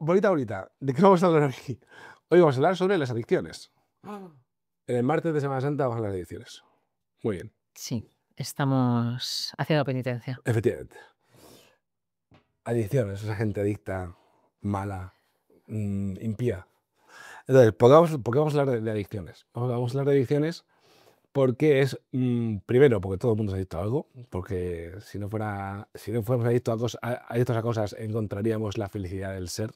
Bonita, ¿de qué vamos a hablar aquí? Hoy vamos a hablar sobre las adicciones. En el martes de Semana Santa vamos a hablar de adicciones. Muy bien, Sí, estamos haciendo penitencia. efectivamente. Adicciones, esa gente adicta, mala, impía. Entonces, ¿por qué vamos a hablar de adicciones? Vamos a hablar de adicciones porque es, primero, porque todo el mundo es adicto a algo, porque si no fuéramos adictos a cosas, encontraríamos la felicidad del ser.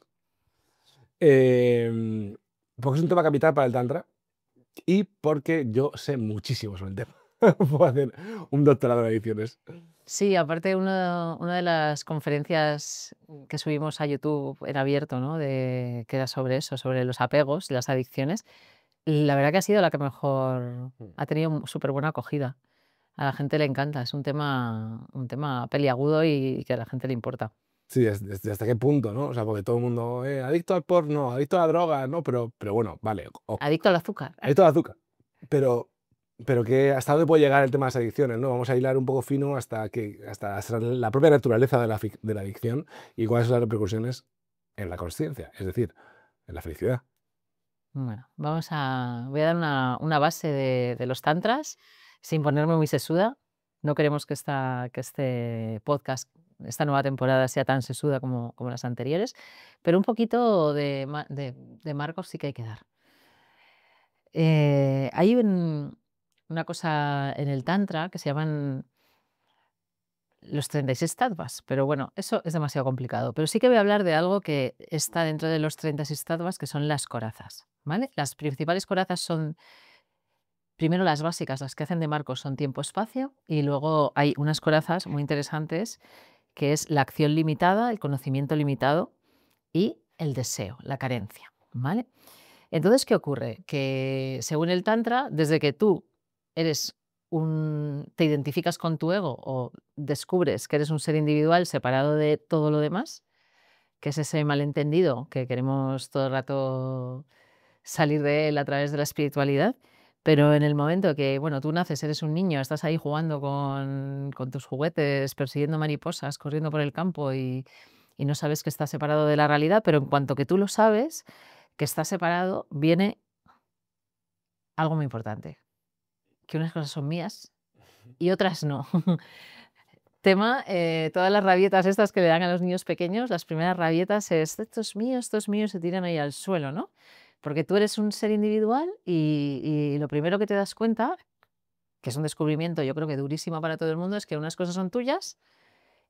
Em, Porque es un tema capital para el Tantra. Y porque yo sé muchísimo sobre el tema. Puedo hacer un doctorado en adicciones. Sí, aparte una de las conferencias que subimos a YouTube en abierto, ¿no? Que era sobre eso, sobre los apegos, las adicciones. La verdad que ha sido la que mejor ha tenido súper buena acogida. A la gente le encanta, es un tema peliagudo y que a la gente le importa. Sí, desde hasta qué punto, ¿no? O sea, porque todo el mundo, adicto al porno, adicto a la droga, ¿no? Pero bueno, vale, ok. Adicto al azúcar. Adicto al azúcar. Pero, ¿hasta dónde puede llegar el tema de las adicciones, no? Vamos a hilar un poco fino hasta la propia naturaleza de la adicción y cuáles son las repercusiones en la consciencia, es decir, en la felicidad. Bueno, voy a dar una base de los tantras, sin ponerme muy sesuda. No queremos que este podcast, esta nueva temporada, sea tan sesuda como las anteriores, pero un poquito de marcos sí que hay que dar. Hay una cosa en el tantra que se llaman los 36 tattvas, pero bueno, eso es demasiado complicado. Pero sí que voy a hablar de algo que está dentro de los 36 tattvas, que son las corazas, ¿vale? Las principales corazas son, primero las básicas, las que hacen de marcos son tiempo-espacio, y luego hay unas corazas muy interesantes, que es la acción limitada, el conocimiento limitado y el deseo, la carencia, ¿vale? Entonces, ¿qué ocurre? Que según el Tantra, desde que tú eres te identificas con tu ego o descubres que eres un ser individual separado de todo lo demás, que es ese malentendido que queremos todo el rato salir de él a través de la espiritualidad, pero en el momento que, bueno, tú naces, eres un niño, estás ahí jugando con tus juguetes, persiguiendo mariposas, corriendo por el campo y no sabes que estás separado de la realidad, pero en cuanto que tú lo sabes, que estás separado, viene algo muy importante, que unas cosas son mías y otras no. Tema, todas las rabietas estas que le dan a los niños pequeños, las primeras rabietas es: esto es mío, se tiran ahí al suelo, ¿no? Porque tú eres un ser individual y lo primero que te das cuenta, que es un descubrimiento yo creo que durísimo para todo el mundo, es que unas cosas son tuyas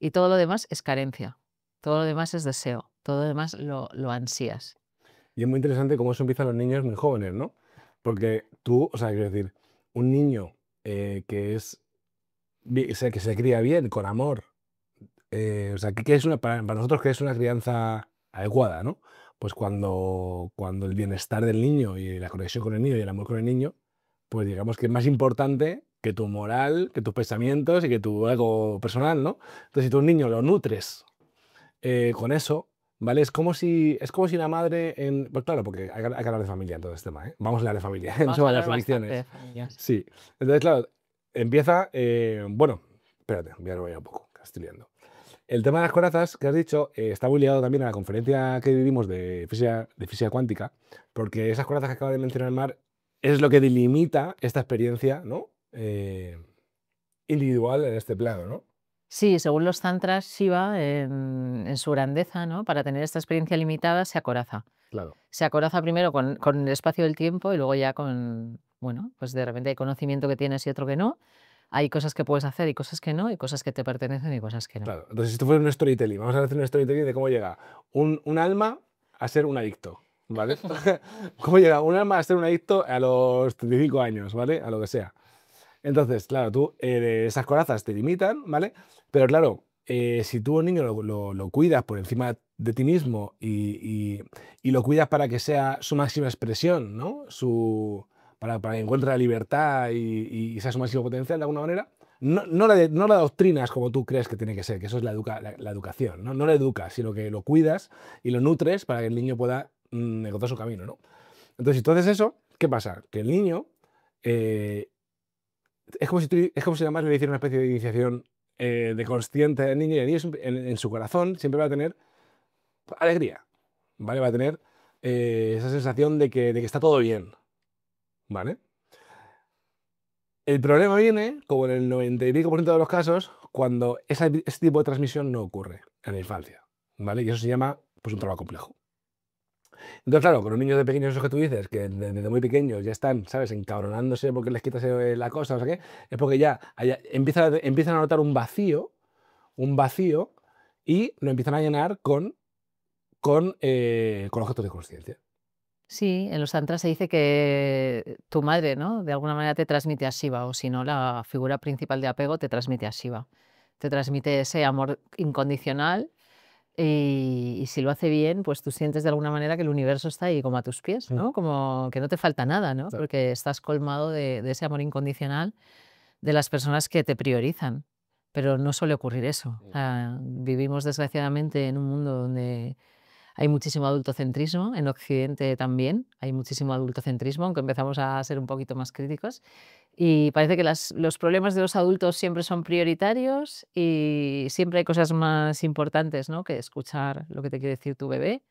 y todo lo demás es carencia, todo lo demás es deseo, todo lo demás lo ansías. Y es muy interesante cómo eso empieza a los niños muy jóvenes, ¿no? Porque tú, o sea, quiero decir, un niño o sea, que se cría bien, con amor, o sea, que es para nosotros que es una crianza adecuada, ¿no? Pues cuando el bienestar del niño y la conexión con el niño y el amor con el niño, pues digamos que es más importante que tu moral, que tus pensamientos y que tu ego personal, ¿no? Entonces, si tú a un niño lo nutres con eso, ¿vale? Es como si una madre pues claro, porque hay que hablar de familia en todo este tema, ¿eh? Vamos a hablar de familia, no Vamos a solo de hablar las bastante de adicciones. familias. Sí. Entonces, claro, empieza, bueno, espérate, voy a rebobinar un poco, que estoy liando. El tema de las corazas que has dicho está muy ligado también a la conferencia que vivimos de física cuántica, porque esas corazas que acaba de mencionar Mar es lo que delimita esta experiencia, ¿no? Individual en este plano, ¿no? Sí, según los tantras, Shiva, en su grandeza, ¿no? Para tener esta experiencia limitada, se acoraza. Claro. Se acoraza primero con el espacio del tiempo y luego ya con, bueno, pues de repente hay conocimiento que tienes y otro que no. Hay cosas que puedes hacer y cosas que no, y cosas que te pertenecen y cosas que no. Claro, entonces si esto fuera un storytelling, vamos a hacer un storytelling de cómo llega un alma a ser un adicto, ¿vale? Cómo llega un alma a ser un adicto a los 35 años, ¿vale? A lo que sea. Entonces, claro, tú, esas corazas te limitan, ¿vale? Pero claro, si tú a un niño lo cuidas por encima de ti mismo y lo cuidas para que sea su máxima expresión, ¿no? Para que encuentre la libertad y sea su máximo potencial de alguna manera, no la doctrinas como tú crees que tiene que ser, que eso es la educación, ¿no? No lo educas, sino que lo cuidas y lo nutres para que el niño pueda encontrar su camino, ¿no? Entonces, si tú haces eso, ¿qué pasa? Que el niño eh, es como si además le hiciera una especie de iniciación de consciente del niño, y el niño en su corazón siempre va a tener alegría. ¿vale? Va a tener esa sensación de que está todo bien, ¿vale? El problema viene, como en el 90 y pico por ciento de los casos, cuando ese tipo de transmisión no ocurre en la infancia, ¿vale? Y eso se llama, pues, un trauma complejo. Entonces, claro, con los niños de pequeños, esos que tú dices, que desde muy pequeños ya están, ¿sabes?, encabronándose porque les quitas la cosa, no sé qué, es porque ya empiezan a notar un vacío, y lo empiezan a llenar con objetos de conciencia. Sí, en los tantras se dice que tu madre, ¿no? De alguna manera te transmite a Shiva, o si no, la figura principal de apego te transmite a Shiva. Te transmite ese amor incondicional y si lo hace bien, pues tú sientes de alguna manera que el universo está ahí como a tus pies, Mm, ¿no? Como que no te falta nada, ¿no? claro. Porque estás colmado de ese amor incondicional de las personas que te priorizan. Pero no suele ocurrir eso. O sea, vivimos desgraciadamente en un mundo donde hay muchísimo adultocentrismo, en Occidente también hay muchísimo adultocentrismo, aunque empezamos a ser un poquito más críticos. Y parece que los problemas de los adultos siempre son prioritarios y siempre hay cosas más importantes, ¿no?, que escuchar lo que te quiere decir tu bebé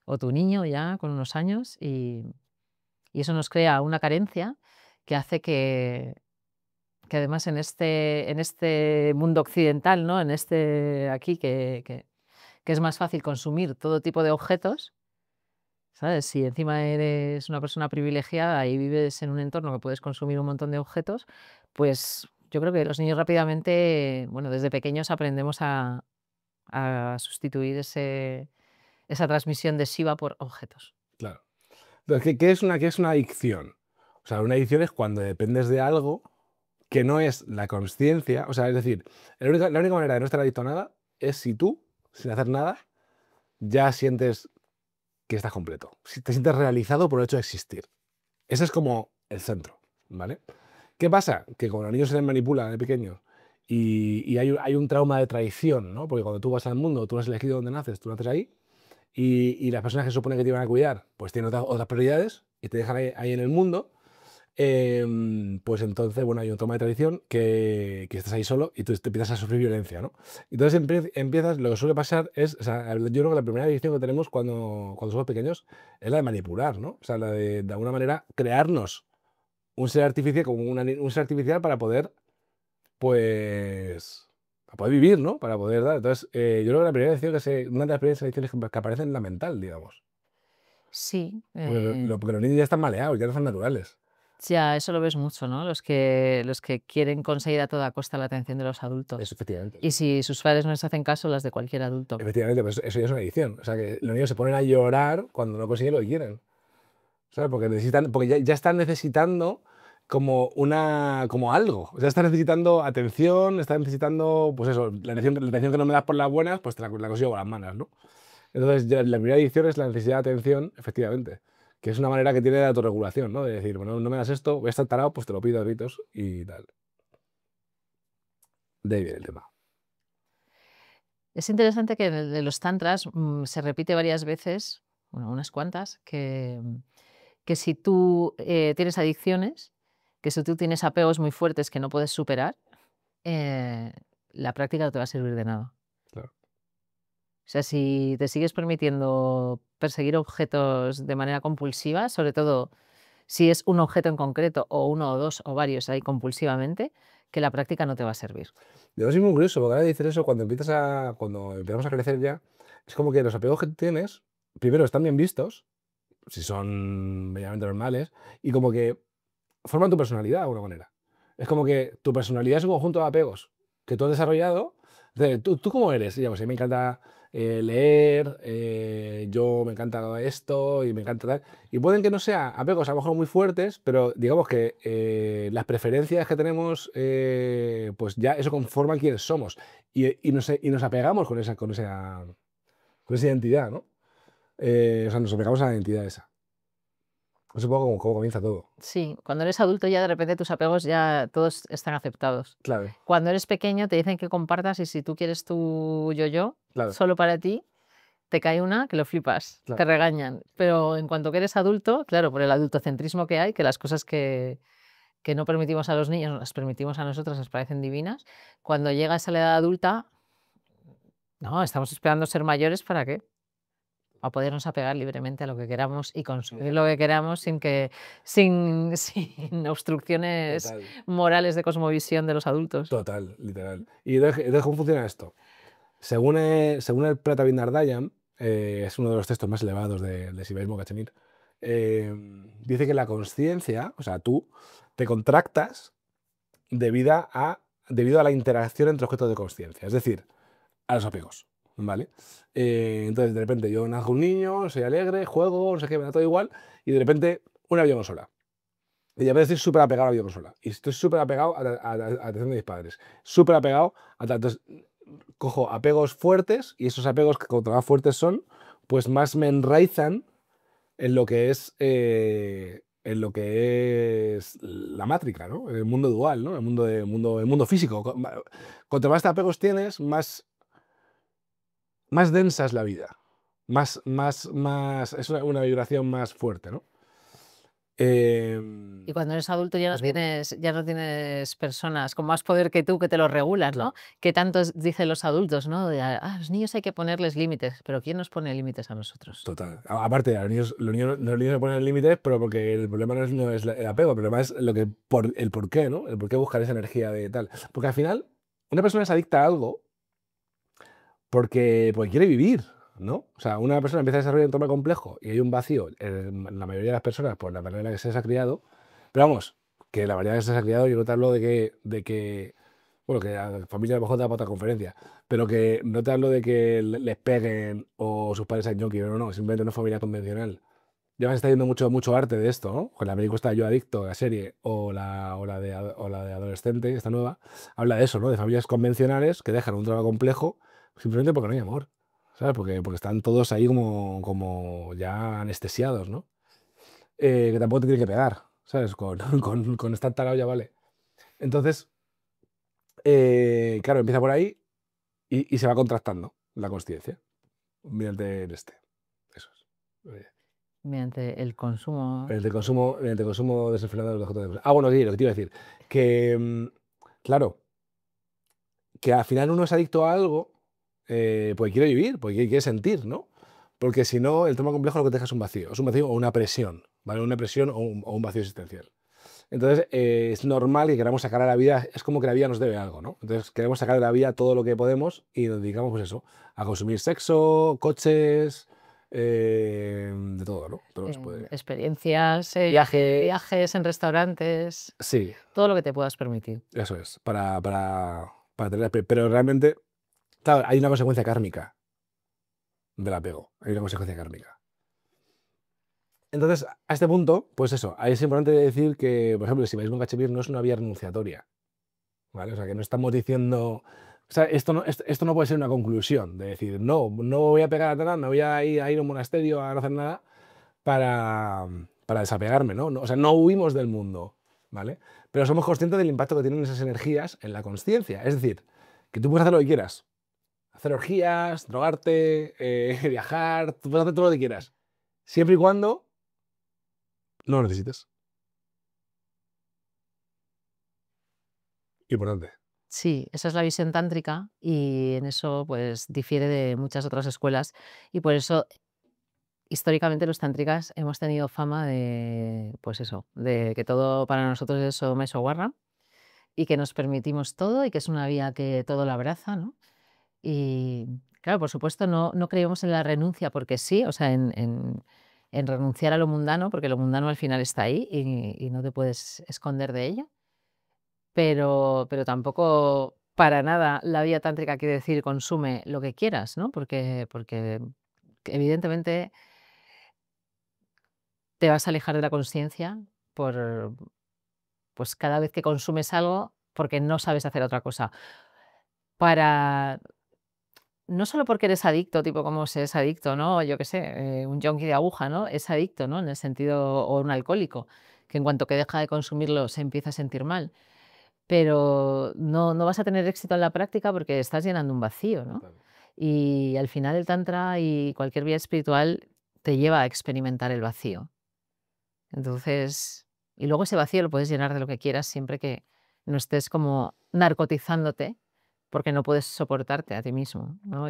o tu niño ya con unos años. Y eso nos crea una carencia que hace que además en este mundo occidental, ¿no?, en este aquí que es más fácil consumir todo tipo de objetos, ¿sabes? Si encima eres una persona privilegiada y vives en un entorno que puedes consumir un montón de objetos, pues yo creo que los niños rápidamente, bueno, desde pequeños aprendemos a sustituir esa transmisión de SIVA por objetos. Claro. Entonces, ¿qué es una adicción? O sea, una adicción es cuando dependes de algo que no es la consciencia. O sea, es decir, la única manera de no estar adicto a nada es si tú, sin hacer nada, ya sientes que estás completo. Si te sientes realizado por el hecho de existir. Ese es como el centro, ¿vale? ¿Qué pasa? Que como los niños se les manipula de pequeños y hay un trauma de traición, ¿no? Porque cuando tú vas al mundo, tú no has elegido dónde naces, tú naces ahí, y las personas que se supone que te iban a cuidar, pues tienen otras prioridades y te dejan ahí en el mundo. Pues entonces, bueno, hay un trauma de traición que estás ahí solo y tú te empiezas a sufrir violencia, ¿no? Entonces empiezas, lo que suele pasar es, o sea, yo creo que la primera adicción que tenemos cuando somos pequeños es la de manipular, ¿no? O sea, la de alguna manera crearnos un ser artificial, como un ser artificial para poder, pues, para poder vivir, ¿no? Para poder dar. Entonces, yo creo que la primera adicción una de las primeras adicciones que aparecen es la mental, digamos. Sí, Porque los niños ya están maleados, ya no son naturales. ya, eso lo ves mucho, ¿no? Los que quieren conseguir a toda costa la atención de los adultos. Eso, efectivamente. Y si sus padres no les hacen caso, las de cualquier adulto. Efectivamente, pues eso ya es una adicción. O sea, que los niños se ponen a llorar cuando no consiguen lo que quieren. ¿Sabes? Porque ya están necesitando como algo. O sea, están necesitando atención, están necesitando, pues eso, la atención que no me das por las buenas, pues te la consigo con las malas, ¿no? Entonces, la primera adicción es la necesidad de atención, efectivamente, que es una manera que tiene de autorregulación, ¿no? De decir, bueno, no me das esto, voy a estar tarado, pues te lo pido a gritos y tal. De ahí viene el tema. Es interesante que de los tantras se repite varias veces, bueno, unas cuantas, que si tú tienes adicciones, que si tú tienes apegos muy fuertes que no puedes superar, eh, la práctica no te va a servir de nada. Claro. O sea, si te sigues permitiendo perseguir objetos de manera compulsiva, sobre todo si es un objeto en concreto o uno o dos o varios ahí compulsivamente, que la práctica no te va a servir. De hecho, es muy curioso, porque ahora dices eso, cuando empezamos a crecer ya, es como que los apegos que tú tienes, primero están bien vistos, si son medianamente normales, y como que forman tu personalidad de alguna manera. Es como que tu personalidad es un conjunto de apegos que tú has desarrollado. ¿Tú cómo eres? Y ya, pues a mí me encanta leer, yo me encanta esto y me encanta tal. Y pueden que no sean apegos a lo mejor muy fuertes, pero digamos que las preferencias que tenemos, pues ya eso conforma quiénes somos. Y nos apegamos con esa identidad, ¿no? O sea, nos apegamos a la identidad esa. Es un poco como comienza todo. Sí, cuando eres adulto ya de repente tus apegos ya todos están aceptados. Claro, Cuando eres pequeño te dicen que compartas y si tú quieres tu yo-yo claro, solo para ti, te cae una que lo flipas, te claro. regañan. Pero en cuanto que eres adulto, claro, por el adultocentrismo que hay, que las cosas que no permitimos a los niños, las permitimos a nosotros, nos parecen divinas. Cuando llegas a la edad adulta, no, estamos esperando ser mayores, ¿para qué? a podernos apegar libremente a lo que queramos y consumir lo que queramos sin obstrucciones Total, morales de cosmovisión de los adultos. total, literal. Y entonces, ¿cómo funciona esto? Según el Pratavindardayan, es uno de los textos más elevados de Sibaismo Cachemir, dice que la consciencia, o sea, tú te contractas debido a la interacción entre objetos de consciencia, es decir, a los apegos, ¿vale? Entonces, de repente yo nazco un niño, soy alegre, juego, no sé qué, me da todo igual, y de repente una videoconsola. Y a veces estoy súper apegado a la videoconsola. Y estoy súper apegado a la atención de mis padres. Súper apegado a tal. Entonces, cojo apegos fuertes y esos apegos que cuanto más fuertes son, pues más me enraizan en lo que es la mátrica, ¿no? El mundo dual, ¿no? El mundo físico. Cuanto más apegos tienes, más densa es la vida. Es una vibración más fuerte, ¿no? Y cuando eres adulto ya no tienes personas con más poder que tú que te lo regulan, ¿no? Claro. Que tanto dicen los adultos, ¿no? De, a los niños hay que ponerles límites, pero ¿quién nos pone límites a nosotros? Total. Aparte, a los niños se ponen límites, pero porque el problema no es el apego, el problema es el por qué, ¿no? El por qué buscar esa energía de tal. Porque al final, una persona es adicta a algo porque quiere vivir, ¿no? O sea, una persona empieza a desarrollar un entorno complejo y hay un vacío en la mayoría de las personas por la manera en la que se les ha criado. Pero vamos, que la mayoría de que se les ha criado, yo no te hablo de que bueno, que a la familia a lo mejor da para otra conferencia, pero que no te hablo de que les peguen o sus padres sean yonkis, no, simplemente una familia convencional. Ya me está yendo mucho arte de esto, ¿no? Con la película está Yo Adicto, la serie, o la de Adolescente, esta nueva, habla de eso, ¿no? De familias convencionales que dejan un trabajo complejo simplemente porque no hay amor, ¿sabes? Porque están todos ahí como ya anestesiados, ¿no? Que tampoco te tienen que pegar, ¿sabes? Con estar tarado ya vale. Entonces, claro, empieza por ahí y se va contractando la consciencia mediante Eso es. Mediante el consumo. Mediante el consumo desenfrenado de los objetos de. Bueno, sí, lo que te iba a decir. Que, claro, que al final uno es adicto a algo porque quiere vivir, porque quiere sentir, ¿no? Porque si no, el tema complejo lo que te deja es un vacío. Es un vacío o una presión, ¿vale? Una presión o un vacío existencial. Entonces, es normal que queramos sacar a la vida, es como que la vida nos debe algo, ¿no? Entonces, queremos sacar de la vida todo lo que podemos y nos dedicamos, pues eso, a consumir sexo, coches, de todo, ¿no? Todo lo que se puede. Experiencias, Viajes. viajes en restaurantes, Sí, todo lo que te puedas permitir. eso es, para tener. Pero realmente, claro, hay una consecuencia kármica del apego, hay una consecuencia kármica. Entonces, a este punto, pues eso, ahí es importante decir que, por ejemplo, el sibaísmo cachemir no es una vía renunciatoria, ¿vale? O sea, que no estamos diciendo. O sea, esto no puede ser una conclusión de decir, no voy a pegar a nada, me voy a ir a un monasterio a no hacer nada para desapegarme, ¿no? O sea, no huimos del mundo, ¿vale? Pero somos conscientes del impacto que tienen esas energías en la consciencia. Es decir, que tú puedes hacer lo que quieras. Hacer orgías, drogarte, viajar, tú puedes hacer todo lo que quieras. Siempre y cuando no lo necesites. Importante. Sí, esa es la visión tántrica y en eso pues difiere de muchas otras escuelas y por eso históricamente los tántricas hemos tenido fama de, pues eso, de que todo para nosotros es sodoma y soguarra y que nos permitimos todo y que es una vía que todo lo abraza, ¿no? Y claro, por supuesto no creemos en la renuncia porque sí, o sea, en renunciar a lo mundano, porque lo mundano al final está ahí y no te puedes esconder de ello. Pero tampoco para nada la vía tántrica quiere decir consume lo que quieras, ¿no? Porque evidentemente te vas a alejar de la consciencia por, pues, cada vez que consumes algo, porque no sabes hacer otra cosa. Para no solo porque eres adicto, tipo como se es adicto, ¿no? Yo qué sé, un yonki de aguja, ¿no? Es adicto, ¿no? En el sentido o un alcohólico, que en cuanto que deja de consumirlo se empieza a sentir mal. Pero no vas a tener éxito en la práctica porque estás llenando un vacío, ¿no? Total. Y al final el tantra y cualquier vía espiritual te lleva a experimentar el vacío. Entonces, y luego ese vacío lo puedes llenar de lo que quieras siempre que no estés como narcotizándote porque no puedes soportarte a ti mismo, ¿no?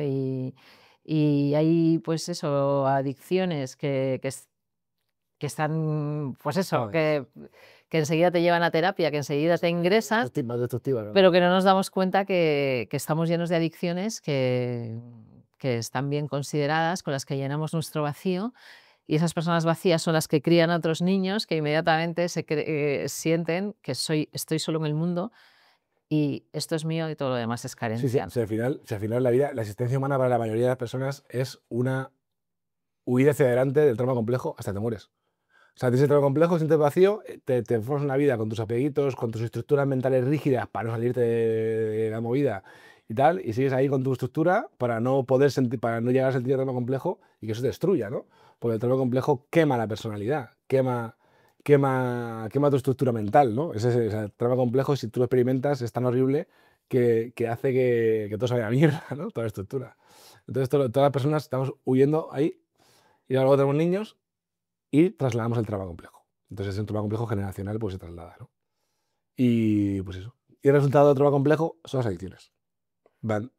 Y hay, pues eso, adicciones que están, pues eso, Ay, que enseguida te llevan a terapia, que enseguida te ingresan, más destructiva, ¿no? pero que no nos damos cuenta que estamos llenos de adicciones que están bien consideradas, con las que llenamos nuestro vacío, y esas personas vacías son las que crían a otros niños que inmediatamente sienten que estoy solo en el mundo y esto es mío y todo lo demás es Sí, sí, carencia. si al final la vida, la existencia humana para la mayoría de las personas es una huida hacia adelante del trauma complejo hasta que te mueres. O sea, tienes el trauma complejo, sientes vacío, te formas una vida con tus apellitos, con tus estructuras mentales rígidas para no salirte de la movida y tal, y sigues ahí con tu estructura para no poder sentir, para no llegar a sentir el trauma complejo y que eso te destruya, ¿no? Porque el trauma complejo quema la personalidad, quema tu estructura mental, ¿no? O sea, el trauma complejo, si tú lo experimentas, es tan horrible que hace que todo se vaya a mierda, ¿no? Toda la estructura. Entonces, todas las personas estamos huyendo ahí y luego tenemos niños y trasladamos el trauma complejo. Entonces, un trauma complejo generacional pues se traslada, ¿no? Y pues eso. Y el resultado del trauma complejo son las adicciones. Van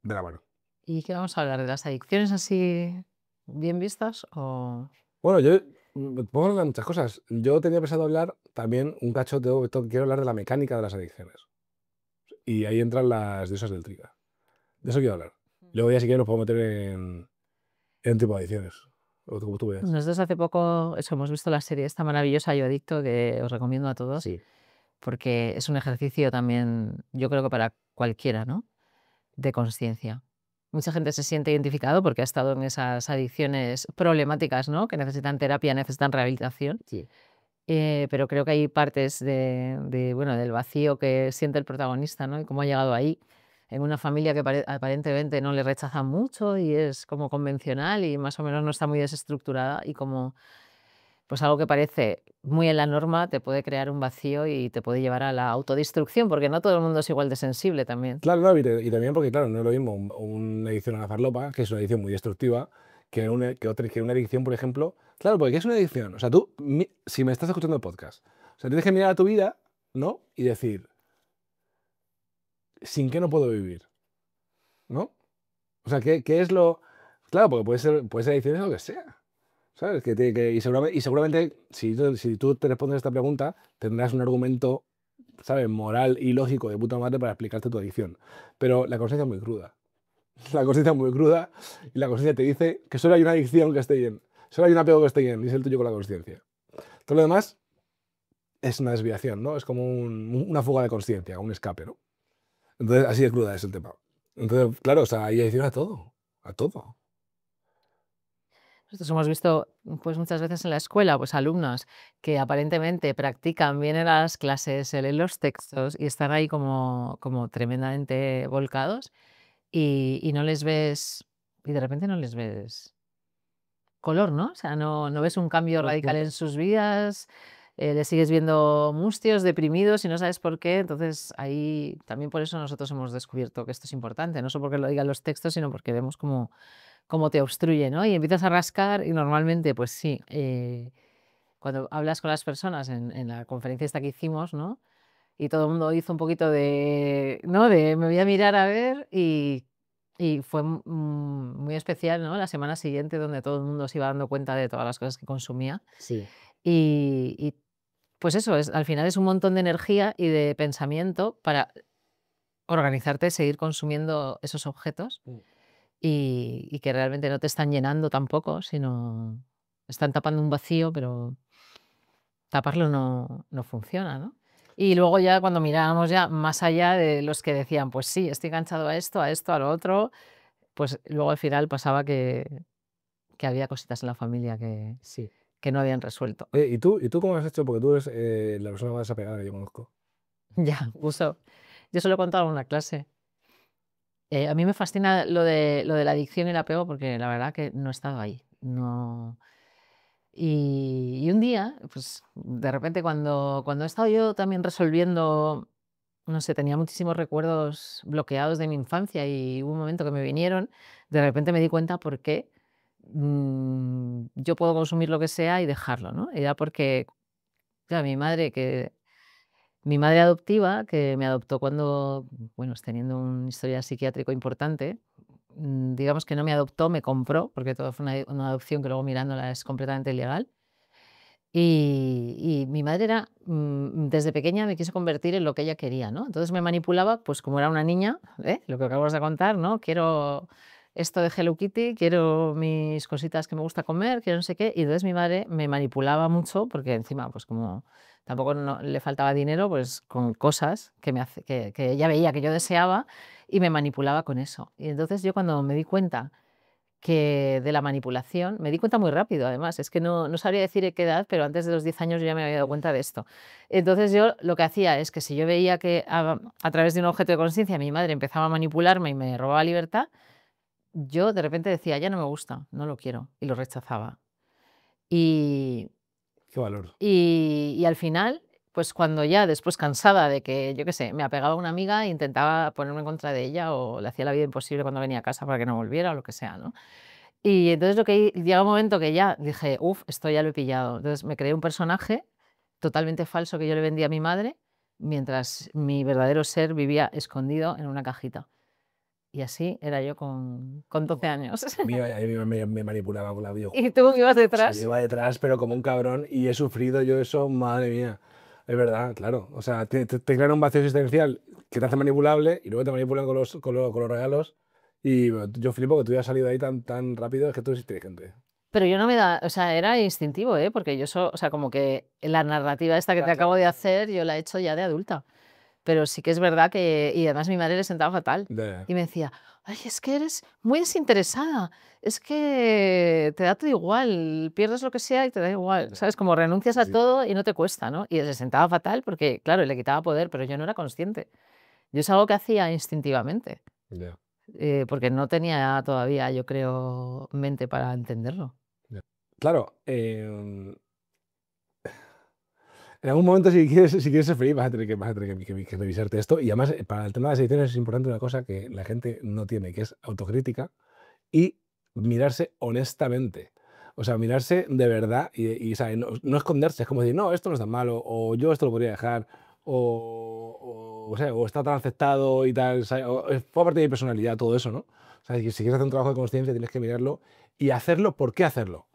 de la mano. ¿Y qué vamos a hablar? ¿De las adicciones así bien vistas? Bueno, yo puedo hablar de muchas cosas. Yo tenía pensado hablar también un cacho, quiero hablar de la mecánica de las adicciones. Y ahí entran las diosas del trigger. De eso quiero hablar. Luego ya si quieres nos podemos meter en tipo de adicciones. O como tú veas. Nosotros hace poco hemos visto la serie esta maravillosa Yo Adicto, que os recomiendo a todos, Sí. porque es un ejercicio también, yo creo que para cualquiera, ¿no? De conciencia. Mucha gente se siente identificado porque ha estado en esas adicciones problemáticas, ¿no? Que necesitan terapia, necesitan rehabilitación. Sí. Pero creo que hay partes bueno, del vacío que siente el protagonista, ¿no? Y cómo ha llegado ahí, en una familia que aparentemente no le rechazan mucho y es como convencional y más o menos no está muy desestructurada y como pues algo que parece muy en la norma te puede crear un vacío y te puede llevar a la autodestrucción, porque no todo el mundo es igual de sensible también. Claro, no, y también porque, claro, no es lo mismo una adicción a la farlopa, que es una adicción muy destructiva, que una adicción, por ejemplo. Claro, porque ¿qué es una adicción? O sea, tú, si me estás escuchando el podcast, o sea, tienes que mirar a tu vida, ¿no? Y decir, ¿sin qué no puedo vivir? ¿No? O sea, ¿qué es lo...? Claro, porque puede ser adicción de lo que sea, ¿sabes? Y seguramente si tú te respondes a esta pregunta, tendrás un argumento, ¿sabes? Moral y lógico de puta madre para explicarte tu adicción. Pero la conciencia es muy cruda. La conciencia es muy cruda y la conciencia te dice que solo hay una adicción que esté bien. Solo hay un apego que esté bien y es el tuyo con la conciencia. Todo lo demás es una desviación, ¿no? Es como una fuga de conciencia, un escape, ¿no? Entonces, así de cruda es el tema. Entonces, claro, o sea, hay adicción a todo. A todo. Nosotros hemos visto, pues muchas veces en la escuela, pues alumnos que aparentemente practican, vienen a las clases, se leen los textos y están ahí como tremendamente volcados y no les ves, y de repente no les ves color, ¿no? O sea, no ves un cambio radical en sus vidas, les sigues viendo mustios, deprimidos y no sabes por qué. Entonces, ahí también por eso nosotros hemos descubierto que esto es importante, no solo porque lo digan los textos, sino porque vemos cómo te obstruye, ¿no? Y empiezas a rascar y normalmente, pues sí, cuando hablas con las personas en la conferencia esta que hicimos, ¿no? Y todo el mundo hizo un poquito de, ¿no? De me voy a mirar a ver y fue muy especial, ¿no? La semana siguiente donde todo el mundo se iba dando cuenta de todas las cosas que consumía. Sí. Y pues eso, al final es un montón de energía y de pensamiento para organizarte, seguir consumiendo esos objetos y que realmente no te están llenando tampoco, sino están tapando un vacío, pero taparlo no funciona, ¿no? Y luego ya cuando mirábamos ya más allá de los que decían, pues sí, estoy enganchado a esto, a lo otro, pues luego al final pasaba que había cositas en la familia Sí. que no habían resuelto. ¿Y tú cómo has hecho? Porque tú eres la persona más desapegada que yo conozco. Ya, justo. Yo se lo he contado en una clase. A mí me fascina lo de la adicción y el apego porque la verdad que no he estado ahí. No. Y un día, pues de repente cuando he estado yo también resolviendo, no sé, tenía muchísimos recuerdos bloqueados de mi infancia y hubo un momento que me vinieron, de repente me di cuenta por qué yo puedo consumir lo que sea y dejarlo, ¿no? Era porque, claro, mi madre adoptiva, que me adoptó cuando, bueno, teniendo un historial psiquiátrico importante, digamos que no me adoptó, me compró, porque todo fue una adopción que luego mirándola es completamente ilegal. Y mi madre era, desde pequeña me quiso convertir en lo que ella quería, ¿no? Entonces me manipulaba, pues como era una niña, lo que acabamos de contar, ¿no? Quiero esto de Hello Kitty, quiero mis cositas que me gusta comer, quiero no sé qué. Y entonces mi madre me manipulaba mucho, porque encima, pues como tampoco le faltaba dinero, pues con cosas que ella veía que yo deseaba y me manipulaba con eso. Y entonces yo cuando me di cuenta que de la manipulación, me di cuenta muy rápido, además, es que no sabría decir a qué edad, pero antes de los 10 años yo ya me había dado cuenta de esto. Entonces yo lo que hacía es que si yo veía que a través de un objeto de conciencia mi madre empezaba a manipularme y me robaba libertad, yo de repente decía, ya no me gusta, no lo quiero, y lo rechazaba. Y, Qué valor. y al final, pues cuando ya después cansada de que, yo qué sé, me apegaba a una amiga, intentaba ponerme en contra de ella o le hacía la vida imposible cuando venía a casa para que no volviera o lo que sea, ¿no? Y entonces llega un momento que ya dije: "Uf, esto ya lo he pillado". Entonces me creé un personaje totalmente falso que yo le vendía a mi madre, mientras mi verdadero ser vivía escondido en una cajita. Y así era yo con 12 años. A mí me manipulaba con la videojuego. Y tú ibas O sea, yo detrás. iba detrás, pero como un cabrón, y he sufrido yo eso, madre mía. Es verdad, claro. O sea, te crean un vacío existencial que te hace manipulable y luego te manipulan con los regalos. Y bueno, yo flipo que tú hayas salido ahí tan rápido, es que tú eres inteligente. Pero yo no me da, o sea, era instintivo, ¿eh? Porque yo o sea, como que la narrativa esta que te Claro, acabo claro. de hacer, yo la he hecho ya de adulta. Pero sí que es verdad que y además mi madre le sentaba fatal, Ya, y me decía: "Ay, es que eres muy desinteresada, es que te da todo igual, pierdes lo que sea y te da igual", ya. ¿sabes? Como renuncias a Sí, todo y no te cuesta, ¿no? Y se sentaba fatal porque, claro, le quitaba poder, pero yo no era consciente. Yo es algo que hacía instintivamente, ya, porque no tenía todavía, yo creo, mente para entenderlo. ya. Claro, en algún momento si quieres ser feliz vas a tener que revisarte esto. Y además, para el tema de las ediciones es importante una cosa que la gente no tiene, que es autocrítica y mirarse honestamente. O sea, mirarse de verdad y, ¿sabes? No esconderse, es como decir, no, esto no es tan malo, o yo esto lo podría dejar, o está tan aceptado y tal, ¿sabes? Forma parte de mi personalidad, todo eso, ¿no? O sea, que si quieres hacer un trabajo de conciencia tienes que mirarlo y hacerlo, ¿por qué hacerlo?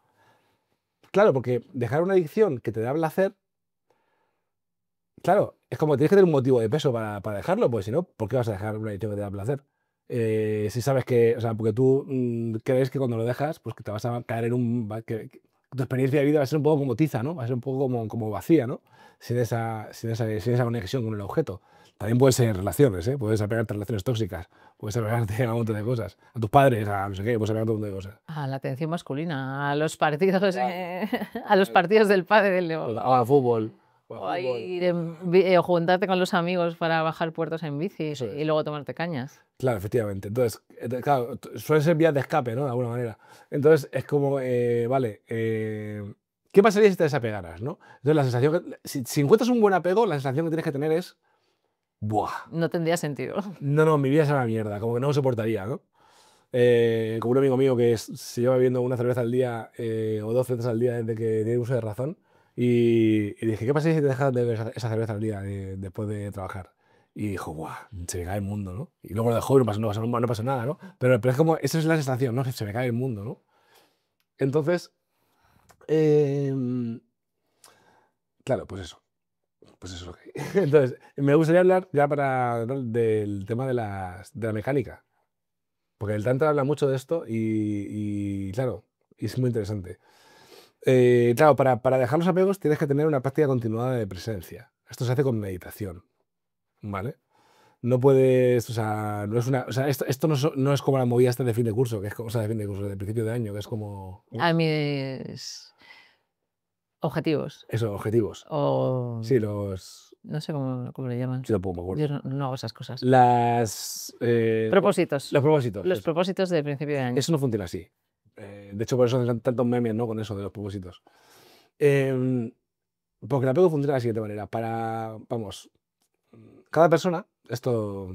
Claro, porque dejar una adicción que te da placer, claro, es como tienes que tener un motivo de peso para dejarlo, pues si no, ¿por qué vas a dejar una adicción que te da placer? Si sabes que, o sea, porque tú crees que cuando lo dejas, pues que te vas a caer en que tu experiencia de vida va a ser un poco como tiza, ¿no? Va a ser un poco como vacía, ¿no? Sin esa conexión con el objeto. También puede ser en relaciones, ¿eh? Puedes apegarte a relaciones tóxicas, puedes apegarte a un montón de cosas, a tus padres, a no sé qué, puedes apegarte a un montón de cosas. A la atención masculina, a los partidos, Claro, a los claro. partidos del pádel O a fútbol, o a o a fútbol. ir o juntarte con los amigos para bajar puertos en bici Eso y es. luego tomarte cañas. Claro, efectivamente. Entonces, claro, suelen ser vías de escape, ¿no? De alguna manera. Entonces, es como, vale, ¿qué pasaría si te desapegaras, no? Entonces, la sensación si encuentras un buen apego, la sensación que tienes que tener es, ¡buah! No tendría sentido. No, mi vida es una mierda, como que no lo soportaría, ¿no? Como un amigo mío que se lleva bebiendo una cerveza al día o 2 veces al día desde que tiene uso de razón. Y dije, ¿qué pasaría si te dejas de beber esa cerveza al día después de trabajar? Y dijo, ¡buah! Se me cae el mundo, ¿no? Y luego lo dejó y no pasó nada, ¿no? Pero es como, esa es la sensación, ¿no? Que se me cae el mundo, ¿no? Entonces, em, claro, pues eso. Pues eso es lo que hay. Entonces, me gustaría hablar ya del tema de la mecánica. Porque el Tantra habla mucho de esto y claro, y es muy interesante. Claro, para dejar los apegos tienes que tener una práctica continuada de presencia. Esto se hace con meditación, ¿vale? No puedes, o sea, no es una, o sea, esto no es como la movida esta de fin de curso, que es como, o sea, de fin de curso, de principio de año, que es como, A mis objetivos eso, objetivos. o Sí, no sé cómo le llaman. sí, tampoco me Yo acuerdo. no hago esas cosas. Las, Propósitos. los propósitos, Los propósitos de principio de año. eso no funciona así. De hecho, por eso hacen tantos memes, ¿no? Con eso de los propósitos. Em, Porque el apego funciona de la siguiente manera. Vamos, cada persona, esto,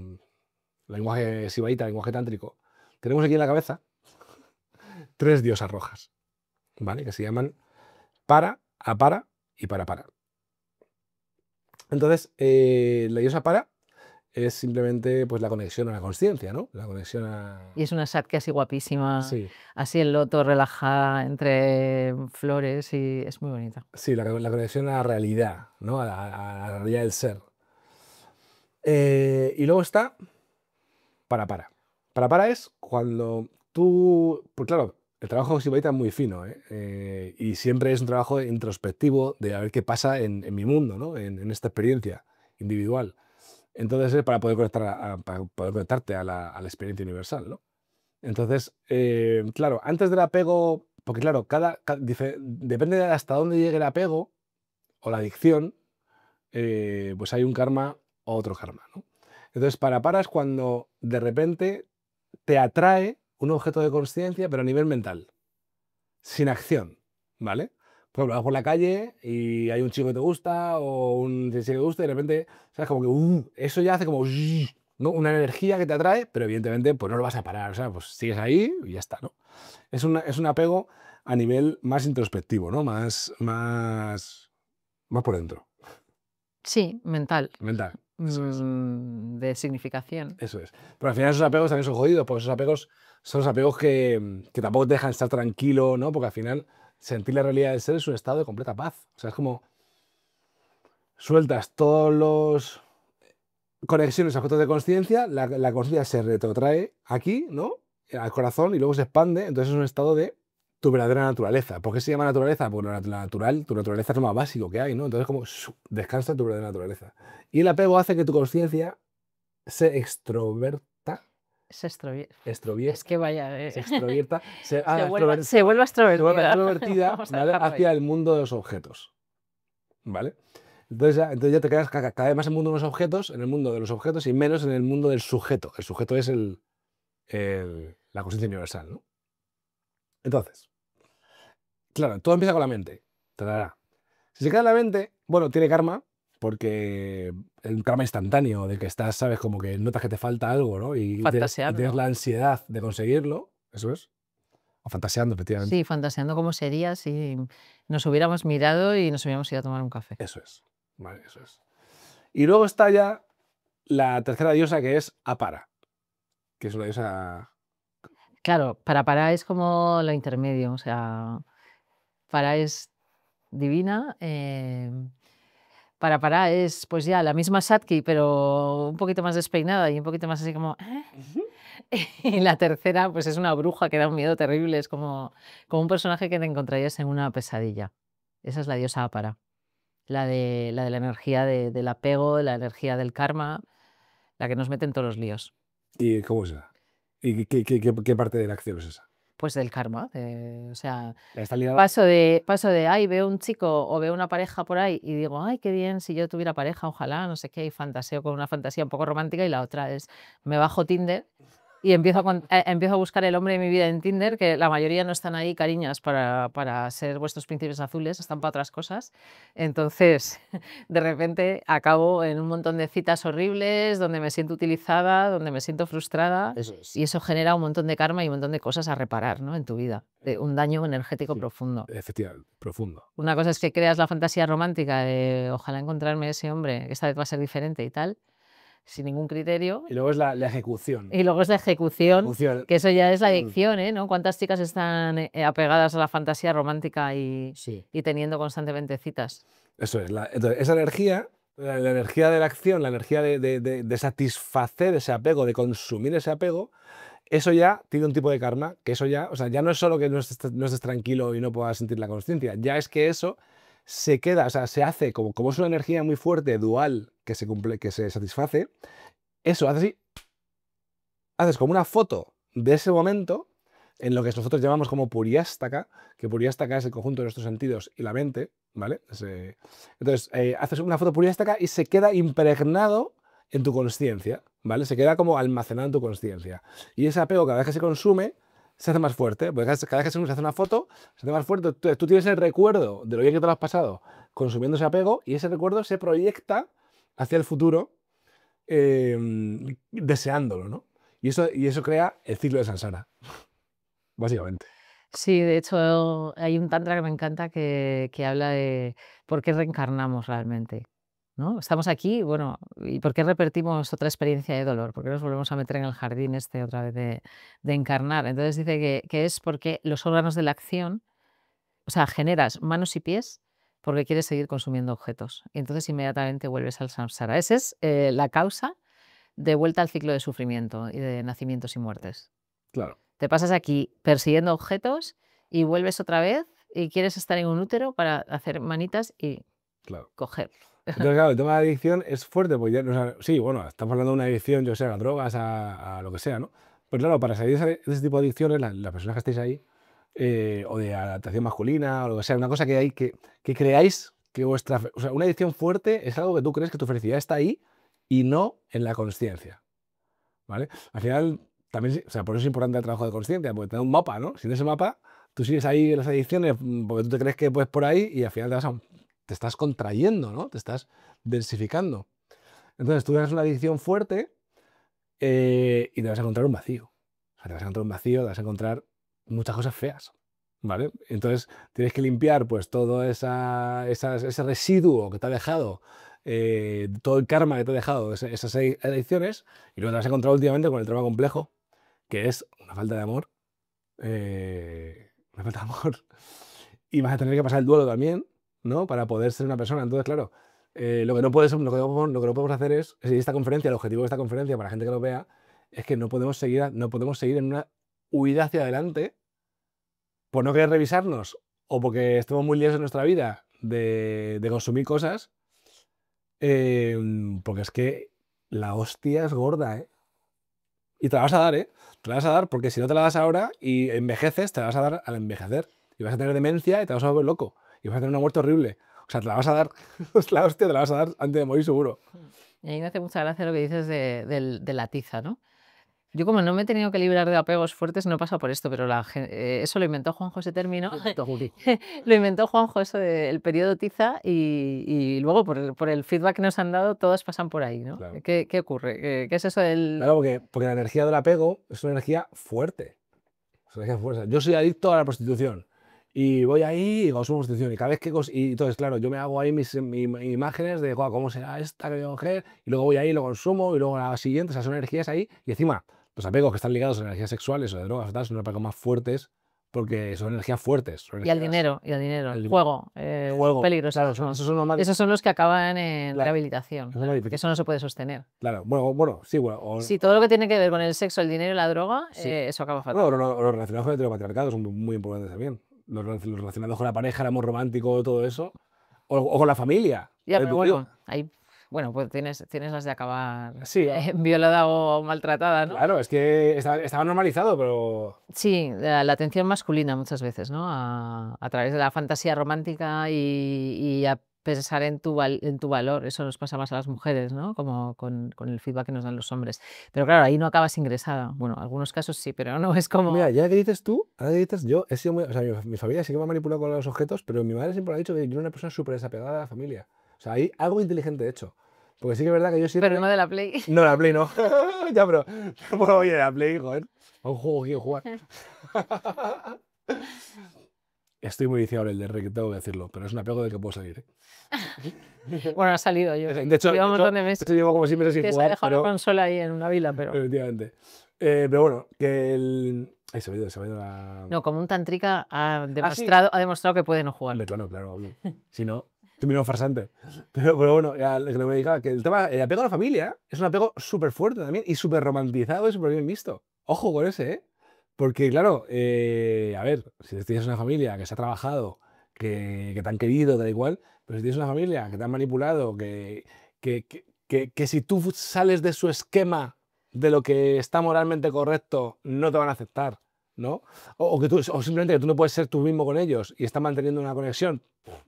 lenguaje sibaíta, lenguaje tántrico, tenemos aquí en la cabeza 3 diosas rojas, ¿vale? Que se llaman para, apara y para. Entonces, la diosa para es simplemente pues, la conexión a la consciencia, ¿no? La conexión a... Y es una Satki así guapísima, Sí, así en loto, relajada entre flores y es muy bonita. sí, la conexión a la realidad, ¿no? A la realidad del ser. Y luego está para. Para es cuando tú... Pues claro, el trabajo de Sibaita es muy fino, ¿eh? Y siempre es un trabajo introspectivo de a ver qué pasa en mi mundo, ¿no? En esta experiencia individual. Entonces es para poder, para poder conectarte a la experiencia universal, ¿no? Entonces, claro, antes del apego, porque claro, depende de hasta dónde llegue el apego o la adicción, pues hay un karma o otro karma, ¿no? Entonces, para es cuando de repente te atrae un objeto de conciencia, pero a nivel mental, sin acción, ¿vale? Por ejemplo, vas por la calle y hay un chico que te gusta o un chico que te gusta y de repente, ¿sabes? Como que eso ya hace como ¿no? Una energía que te atrae, pero evidentemente pues no lo vas a parar, o sea, pues sigues ahí y ya está, ¿no? Es un apego a nivel más introspectivo, ¿no? Más por dentro, Sí, mental, mental. Eso es. de significación. Eso es. Pero al final esos apegos también son jodidos, porque esos apegos son los apegos que tampoco te dejan estar tranquilo, ¿no? Porque al final sentir la realidad del ser es un estado de completa paz. O sea, es como sueltas todos los conexiones a objetos de conciencia, la conciencia se retrotrae aquí, ¿no? Al corazón y luego se expande, entonces es un estado de tu verdadera naturaleza. ¿Por qué se llama naturaleza? Porque tu naturaleza es lo más básico que hay, ¿no? Entonces como descansa tu verdadera naturaleza. Y el apego hace que tu conciencia se extroverta, Se extrovier es extrovierta, que vaya, se extrovierta, se vuelva se vuelve extrovertida. extrovertida, Vamos a ¿vale? dejarlo ahí. Hacia el mundo de los objetos, ¿vale? Entonces ya te quedas cada vez más en el mundo de los objetos, en el mundo de los objetos y menos en el mundo del sujeto. El sujeto es la conciencia universal, ¿no? Entonces, claro, todo empieza con la mente. Tarará. Si se queda en la mente, bueno, tiene karma, porque el karma instantáneo, de que estás, sabes, como que notas que te falta algo, ¿no? Y tienes Fantaseando. la ansiedad de conseguirlo, eso es. O fantaseando, efectivamente. Sí, fantaseando cómo sería si nos hubiéramos mirado y nos hubiéramos ido a tomar un café. Eso es. Vale, eso es. Y luego está ya la tercera diosa, que es Apara, que es una diosa... Claro, para es como lo intermedio, o sea, para es divina, para es, pues ya la misma Satki, pero un poquito más despeinada y un poquito más así como, ¿eh? Y la tercera, pues es una bruja que da un miedo terrible, es como un personaje que te encontrarías en una pesadilla. Esa es la diosa Apara, la de la energía del apego, la energía del karma, la que nos mete en todos los líos. ¿Y cómo es esa? ¿Y qué parte de la acción es esa? Pues del karma, o sea, Está ligada... paso de, ay, veo un chico o veo una pareja por ahí y digo, ay, qué bien, si yo tuviera pareja, ojalá, no sé qué, y fantaseo con una fantasía un poco romántica, y la otra es, me bajo Tinder y empiezo a buscar el hombre de mi vida en Tinder, que la mayoría no están ahí, cariñas, para ser vuestros príncipes azules, están para otras cosas. Entonces, de repente acabo en un montón de citas horribles, donde me siento utilizada, donde me siento frustrada. Eso es. Y eso genera un montón de karma y un montón de cosas a reparar, ¿no? En tu vida, un daño energético Sí, profundo. efectivamente, profundo. Una cosa es que creas la fantasía romántica de ojalá encontrarme ese hombre, que esta vez va a ser diferente y tal, sin ningún criterio. Y luego es la ejecución. Y luego es la ejecución, Ejecución. que eso ya es la adicción, ¿eh? ¿No? ¿Cuántas chicas están apegadas a la fantasía romántica Sí. y teniendo constantemente citas? Eso es. Entonces, esa energía, la energía de la acción, la energía de satisfacer ese apego, de consumir ese apego, eso ya tiene un tipo de karma, que eso ya, o sea, ya no es solo que no estés tranquilo y no puedas sentir la consciencia, ya es que eso se queda, o sea, se hace como es una energía muy fuerte, dual, que se satisface, eso hace así, haces como una foto de ese momento en lo que nosotros llamamos como puriástaka, que puriástaka es el conjunto de nuestros sentidos y la mente, ¿vale? Entonces, haces una foto puriástaka y se queda impregnado en tu consciencia, ¿vale? Se queda como almacenado en tu consciencia. Y ese apego, cada vez que se consume, se hace más fuerte, porque cada vez que se hace una foto, se hace más fuerte. Tú tienes el recuerdo de lo bien que te lo has pasado consumiendo ese apego, y ese recuerdo se proyecta hacia el futuro deseándolo, ¿no? Y eso crea el ciclo de Sansara, básicamente. Sí, de hecho hay un tantra que me encanta que habla de por qué reencarnamos realmente. ¿no? Estamos aquí, bueno, ¿y por qué repetimos otra experiencia de dolor? ¿Por qué nos volvemos a meter en el jardín otra vez de encarnar? Entonces dice que es porque los órganos de la acción, o sea, generas manos y pies porque quieres seguir consumiendo objetos. Y entonces inmediatamente vuelves al samsara. Esa es la causa de vuelta al ciclo de sufrimiento y de nacimientos y muertes. Claro, Te pasas aquí persiguiendo objetos y vuelves otra vez y quieres estar en un útero para hacer manitas y claro. coger. Entonces, claro, el tema de la adicción es fuerte, porque ya, o sea, sí, bueno, estamos hablando de una adicción, yo sé, a las drogas, a lo que sea, ¿no? Pero claro, para salir de ese tipo de adicciones, las personas que estáis ahí, o de adaptación masculina, o lo que sea, una cosa que hay que creáis que vuestra, o sea, una adicción fuerte es algo que tú crees que tu felicidad está ahí y no en la consciencia, ¿vale? Al final, también, o sea, por eso es importante el trabajo de consciencia, porque te da un mapa, ¿no? Sin ese mapa, tú sigues ahí en las adicciones porque tú te crees que puedes por ahí y al final te estás contrayendo, ¿no? Te estás densificando. Entonces tú tienes una adicción fuerte y te vas a encontrar un vacío. O sea, te vas a encontrar un vacío, te vas a encontrar muchas cosas feas, ¿vale? Entonces tienes que limpiar pues todo ese residuo que te ha dejado, todo el karma que te ha dejado esas adicciones, y luego te vas a encontrar últimamente con el trauma complejo, que es una falta de amor. Una falta de amor. Y vas a tener que pasar el duelo también, ¿no? Para poder ser una persona. Entonces, claro, lo que no podemos hacer es esta conferencia, el objetivo de esta conferencia, para la gente que lo vea, es que no podemos seguir en una huida hacia adelante por no querer revisarnos o porque estemos muy liados en nuestra vida de consumir cosas, porque es que la hostia es gorda, ¿eh? Y te la vas a dar, ¿eh? Te la vas a dar porque si no te la das ahora y envejeces, te la vas a dar al envejecer. Y vas a tener demencia y te vas a volver loco. Y vas a tener una muerte horrible. O sea, te la vas a dar, la hostia te la vas a dar antes de morir seguro. Y a mí me hace mucha gracia lo que dices de la tiza, ¿no? Yo como no me he tenido que librar de apegos fuertes, no he pasado por esto, pero eso lo inventó Juanjo ese término. Lo inventó Juanjo eso del periodo tiza y luego por el feedback que nos han dado, todas pasan por ahí, ¿no? Claro. ¿Qué ocurre? ¿Qué es eso del...? Claro, porque la energía del apego es una energía fuerte. Es una energía fuerte. Yo soy adicto a la prostitución. Y voy ahí y consumo prostitución. Y cada vez y entonces, claro, yo me hago ahí mis imágenes de "Guau, cómo será esta que voy a coger". Y luego voy ahí y lo consumo. Y luego la siguiente, o sea, son energías ahí. Y encima, los apegos que están ligados a energías sexuales o de drogas o tal, son apegos más fuertes porque son energías fuertes. Son Y al energías, dinero, el el juego, juego. peligrosos. Claro, esos son los más. Esos son los que acaban en Claro, rehabilitación, esos son más porque difíciles. eso no se puede sostener. Claro, bueno, sí, bueno. Sí, todo lo que tiene que ver con el sexo, el dinero y la droga, Sí. eso acaba fatal. Bueno, los relacionados con el heteropatriarcado son muy importantes también. Los relacionados con la pareja, el amor romántico, todo eso. O con la familia. Ya, pero Digo, bueno, ahí, bueno, pues tienes las de acabar sí, violada o maltratada, ¿no? claro, es que estaba normalizado, pero Sí, la atención masculina muchas veces, ¿no? A través de la fantasía romántica y a pensar en tu valor. Eso nos pasa más a las mujeres, ¿no? Como con el feedback que nos dan los hombres. Pero claro, ahí no acabas ingresada. Bueno, en algunos casos sí, pero no es como... mira, ya que dices tú, ahora que dices, yo he sido muy, o sea, mi familia sí que me ha manipulado con los objetos, pero mi madre siempre ha dicho que yo era una persona súper desapegada a la familia. O sea, hay algo inteligente hecho. Porque sí que es verdad que yo siempre... Pero no de la Play. No, la Play no. Ya, pero bueno, oye, la Play, joder. A un juego que quiero jugar. Estoy muy viciado en el de Rick, tengo que decirlo, pero es un apego del que puedo salir, ¿eh? Bueno, ha salido yo. De hecho, Llevo un montón de meses llevo como 6 meses sin que se ha jugar, dejado la pero consola ahí en una vila, pero... efectivamente. Pero bueno, que el... Ay, se me ha ido la... No, como un tantrica ha sí. demostrado que puede no jugar. Hombre, claro, obvio. Si no, termino farsante. Pero bueno, ya lo que me dedicaba, que el apego a la familia es un apego súper fuerte también y súper romantizado y súper bien visto. Ojo con ese, ¿eh? Porque claro, a ver, si tienes una familia que se ha trabajado, que te han querido, da igual, pero si tienes una familia que te han manipulado, que si tú sales de su esquema de lo que está moralmente correcto, no te van a aceptar, ¿no? O simplemente que tú no puedes ser tú mismo con ellos y están manteniendo una conexión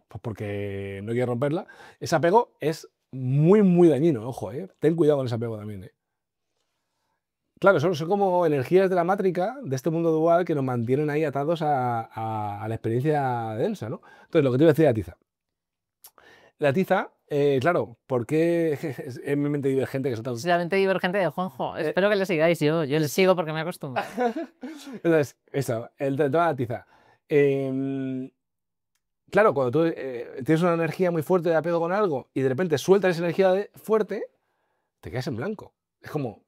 pues porque no quieres romperla, ese apego es muy dañino, ojo, ten cuidado con ese apego también. Claro, son como energías de la mátrica, de este mundo dual, que nos mantienen ahí atados a la experiencia densa, ¿no? Entonces, lo que te iba a decir de la tiza. La tiza, claro, ¿por qué es mi mente divergente que son tan... Es la mente divergente de Juanjo. Espero que le sigáis. Yo le sigo porque me acostumbro. Entonces, eso, el tema de la tiza. claro, cuando tú tienes una energía muy fuerte de apego con algo y de repente sueltas esa energía fuerte, te quedas en blanco. Es como,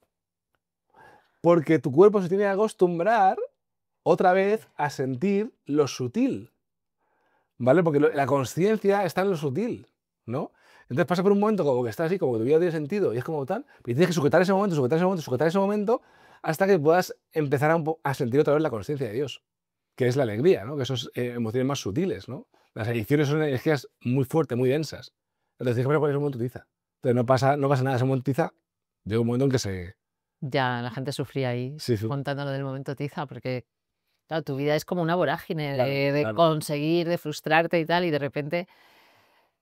porque tu cuerpo se tiene que acostumbrar otra vez a sentir lo sutil, ¿vale? Porque la conciencia está en lo sutil, ¿no? Entonces pasa por un momento como que está así, como que tu vida tiene sentido y es como tal, y tienes que sujetar ese momento, sujetar ese momento, sujetar ese momento, hasta que puedas empezar a sentir otra vez la conciencia de Dios, que es la alegría, ¿no? Que esos emociones más sutiles, ¿no? Las adicciones son energías muy fuertes, muy densas. Entonces tienes que poner ese momento tiza. Entonces no pasa nada, ese momento tiza, llega un momento en que se... Ya, la gente sufría ahí Sí, sí. contando lo del momento tiza, porque claro, tu vida es como una vorágine Claro, de claro. conseguir, de frustrarte y tal, y de repente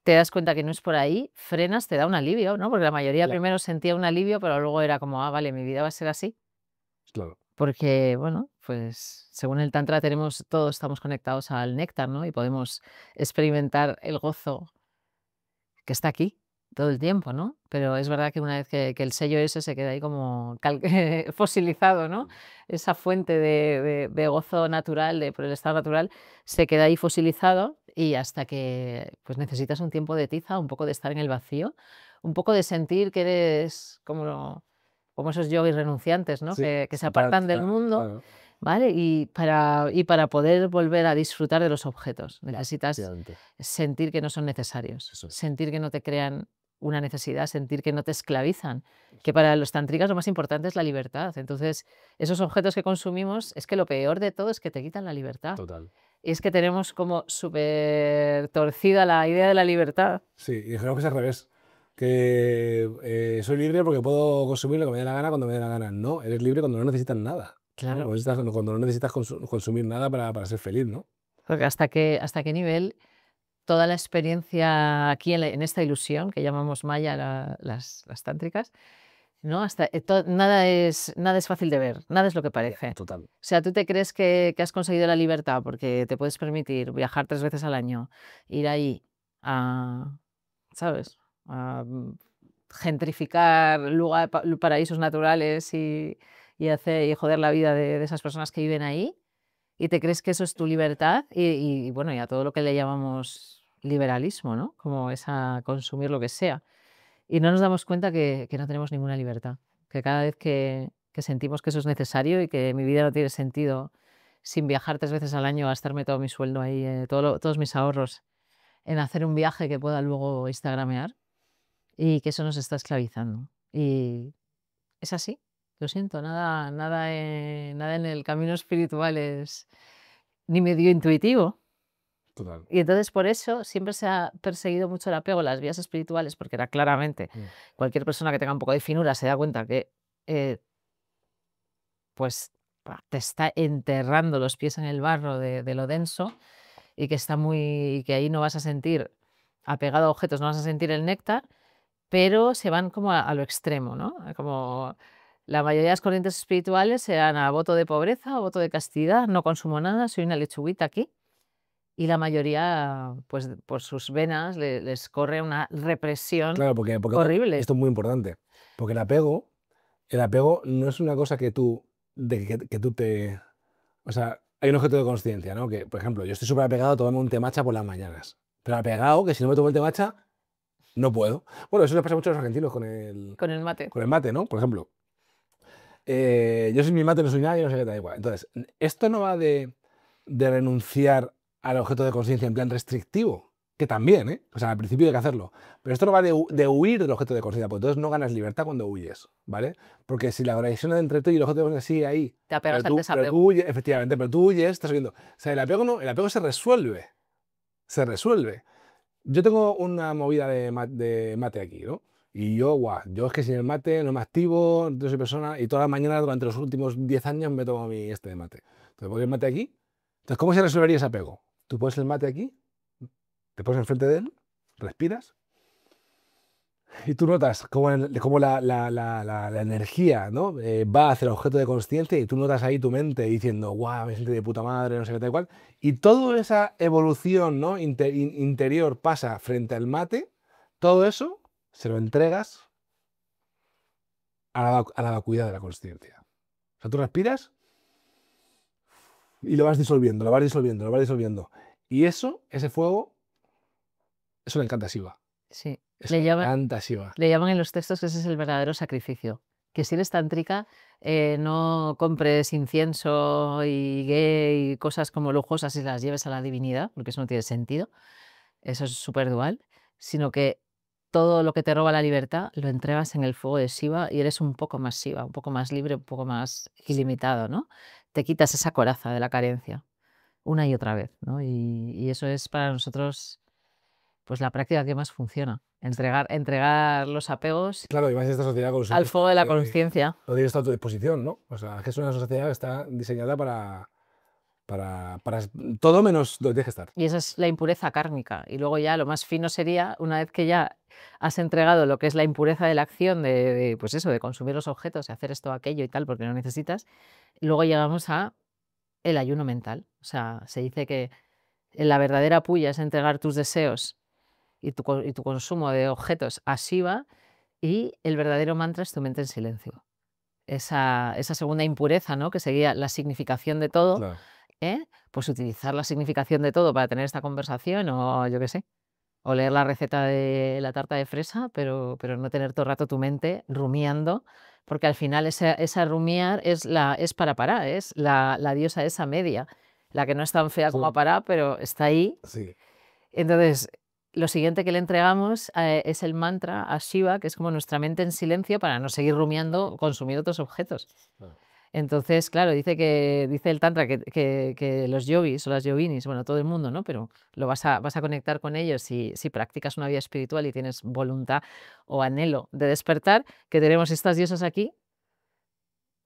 te das cuenta que no es por ahí, frenas, te da un alivio, ¿no? Porque la mayoría Claro, primero sentía un alivio, pero luego era como, ah, vale, mi vida va a ser así. claro. Porque, bueno, pues según el Tantra todos estamos conectados al néctar, ¿no? Y podemos experimentar el gozo que está aquí todo el tiempo, ¿no? Pero es verdad que una vez que el sello ese se queda ahí como fosilizado, ¿no? Esa fuente de gozo natural, por el estado natural, se queda ahí fosilizado y hasta que pues necesitas un tiempo de tiza, un poco de estar en el vacío, un poco de sentir que eres como esos yogis renunciantes, ¿no? Sí, Que se apartan separarte, del mundo, claro. ¿vale? Y para poder volver a disfrutar de los objetos, necesitas Efectivamente. sentir que no son necesarios, Eso es. sentir que no te crean una necesidad, sentir que no te esclavizan, que para los tántricas lo más importante es la libertad. Entonces, esos objetos que consumimos, es que lo peor de todo es que te quitan la libertad. Total. Y es que tenemos como súper torcida la idea de la libertad. Sí, y creo que es al revés. Que soy libre porque puedo consumir lo que me dé la gana cuando me dé la gana. No, eres libre cuando no necesitas nada, ¿no? Claro, Cuando no necesitas consumir nada para ser feliz, ¿no? porque hasta qué nivel toda la experiencia aquí en esta ilusión que llamamos Maya las tántricas, ¿no? Nada es fácil de ver, nada es lo que parece. Total. O sea, tú te crees que has conseguido la libertad porque te puedes permitir viajar 3 veces al año, ir ahí a, ¿sabes? A gentrificar paraísos naturales y joder la vida de esas personas que viven ahí, y te crees que eso es tu libertad y bueno, y a todo lo que le llamamos liberalismo, ¿no? Como esa consumir lo que sea. Y no nos damos cuenta que no tenemos ninguna libertad, que cada vez que sentimos que eso es necesario y que mi vida no tiene sentido sin viajar 3 veces al año, gastarme todo mi sueldo ahí, todos mis ahorros en hacer un viaje que pueda luego instagramear, y que eso nos está esclavizando. Y es así, lo siento, nada en el camino espiritual es ni medio intuitivo. Total. Y entonces por eso siempre se ha perseguido mucho el apego a las vías espirituales, porque era claramente Mm. cualquier persona que tenga un poco de finura se da cuenta que eh, pues te está enterrando los pies en el barro de lo denso, y y que ahí no vas a sentir apegado a objetos, no vas a sentir el néctar, pero se van como a lo extremo, ¿no? Como la mayoría de las corrientes espirituales se dan a voto de pobreza o voto de castidad, no consumo nada, soy una lechuguita aquí. Y la mayoría, pues, por sus venas les corre una represión Claro, porque horrible. esto es muy importante. Porque el apego no es una cosa que tú, que tú te... O sea, hay un objeto de conciencia, ¿no? Que, por ejemplo, yo estoy súper apegado a tomarme un té matcha por las mañanas. Pero apegado que si no me tomo el té matcha, no puedo. Bueno, eso le pasa mucho a los argentinos con el, Con el mate. con el mate, ¿no? Por ejemplo, yo sin mi mate no soy nadie, no sé qué, da igual. Entonces, esto no va de renunciar al objeto de conciencia en plan restrictivo, que también, ¿eh? O sea, al principio hay que hacerlo. Pero esto no va de huir del objeto de conciencia, porque entonces no ganas libertad cuando huyes, ¿vale? Porque si la conexión entre tú y el objeto de conciencia sigue ahí, Te pero apegas al tú desapego. huyes, efectivamente, pero tú huyes, estás oyendo. O sea, el apego no, el apego se resuelve, se resuelve. Yo tengo una movida de mate aquí, ¿no? Y yo, guau, yo es que sin el mate no me activo, no soy persona, y todas las mañanas durante los últimos 10 años me tomo mi de mate. Entonces, pongo el mate aquí. Entonces, ¿cómo se resolvería ese apego? Tú pones el mate aquí, te pones enfrente de él, respiras, y tú notas cómo la energía, ¿no? Va hacia el objeto de conciencia y tú notas ahí tu mente diciendo, guau, me siento de puta madre, no sé qué tal cual. Y toda esa evolución, ¿no? Interior pasa frente al mate, todo eso se lo entregas a la vacuidad de la conciencia. O sea, tú respiras y lo vas disolviendo, lo vas disolviendo, lo vas disolviendo. Y ese fuego, eso le encanta a Shiva. Sí. Eso Le le llaman, encanta a Shiva. le llaman en los textos que ese es el verdadero sacrificio. Que si eres tántrica, no compres incienso y gay y cosas como lujosas y las lleves a la divinidad, porque eso no tiene sentido. Eso es súper dual. Sino que todo lo que te roba la libertad lo entregas en el fuego de Shiva y eres un poco más Shiva, un poco más libre, un poco más ilimitado, ¿no? Te quitas esa coraza de la carencia una y otra vez, ¿no? Y eso es para nosotros pues la práctica que más funciona. Entregar los apegos Claro, y más en esta sociedad al consumista, fuego de la conciencia. lo tienes a tu disposición, ¿no? O sea, que es una sociedad que está diseñada para todo menos donde tienes que estar. Y esa es la impureza kármica. Y luego ya lo más fino sería, una vez que ya has entregado lo que es la impureza de la acción, pues eso, de consumir los objetos, de hacer esto o aquello y tal, porque no necesitas, luego llegamos a el ayuno mental. O sea, se dice que la verdadera puya es entregar tus deseos y tu consumo de objetos a Shiva, y el verdadero mantra es tu mente en silencio. Esa segunda impureza, ¿no? Que sería la significación de todo, Claro. pues utilizar la significación de todo para tener esta conversación, o yo qué sé, o leer la receta de la tarta de fresa, pero no tener todo el rato tu mente rumiando, porque al final esa rumiar es para Pará, es la diosa esa media, la que no es tan fea como Sí. Pará, pero está ahí. Sí. Entonces, lo siguiente que le entregamos es el mantra a Shiva, que es como nuestra mente en silencio para no seguir rumiando, consumiendo otros objetos. Claro. Entonces, claro, dice el Tantra que los yogis o las yoginis, bueno, todo el mundo, ¿no? Pero vas a conectar con ellos si practicas una vida espiritual y tienes voluntad o anhelo de despertar, que tenemos estas diosas aquí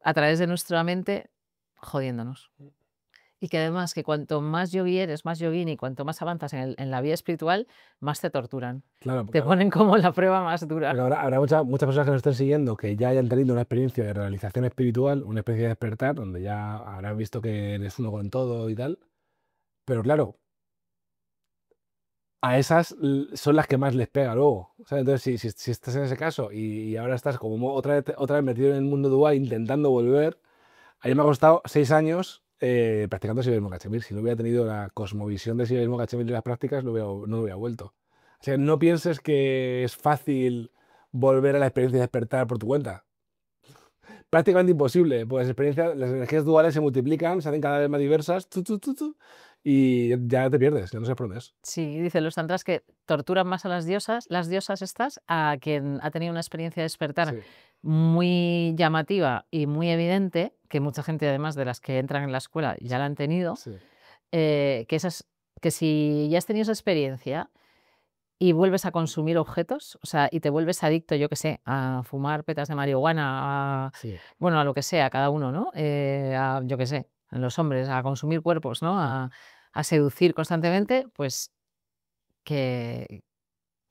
a través de nuestra mente jodiéndonos. Y que además que cuanto más yogi eres, más yogini, cuanto más avanzas en la vida espiritual, más te torturan. Claro, Te ponen como la prueba más dura. porque habrá muchas personas que nos estén siguiendo que ya hayan tenido una experiencia de realización espiritual, una experiencia de despertar, donde ya habrán visto que eres uno con todo y tal. Pero claro, a esas son las que más les pega luego. ¿Sabes? Entonces, si estás en ese caso y ahora estás como otra vez metido en el mundo dual intentando volver, a mí me ha costado 6 años practicando Siberismo Cachemir. Si no hubiera tenido la cosmovisión de Siberismo Cachemir y las prácticas, no lo hubiera vuelto. O sea, no pienses que es fácil volver a la experiencia de despertar por tu cuenta. Prácticamente imposible, pues las energías duales se multiplican, se hacen cada vez más diversas, y ya te pierdes, ya no sé por dónde es. Sí, dicen los tantras que torturan más a las diosas estas, a quien ha tenido una experiencia de despertar Sí, muy llamativa y muy evidente, que mucha gente además de las que entran en la escuela ya la han tenido, sí. que si ya has tenido esa experiencia y vuelves a consumir objetos, o sea, y te vuelves adicto, yo qué sé, a fumar petas de marihuana, Sí. bueno, a lo que sea, cada uno, ¿no? Yo qué sé, en los hombres, a consumir cuerpos, ¿no? A seducir constantemente, pues que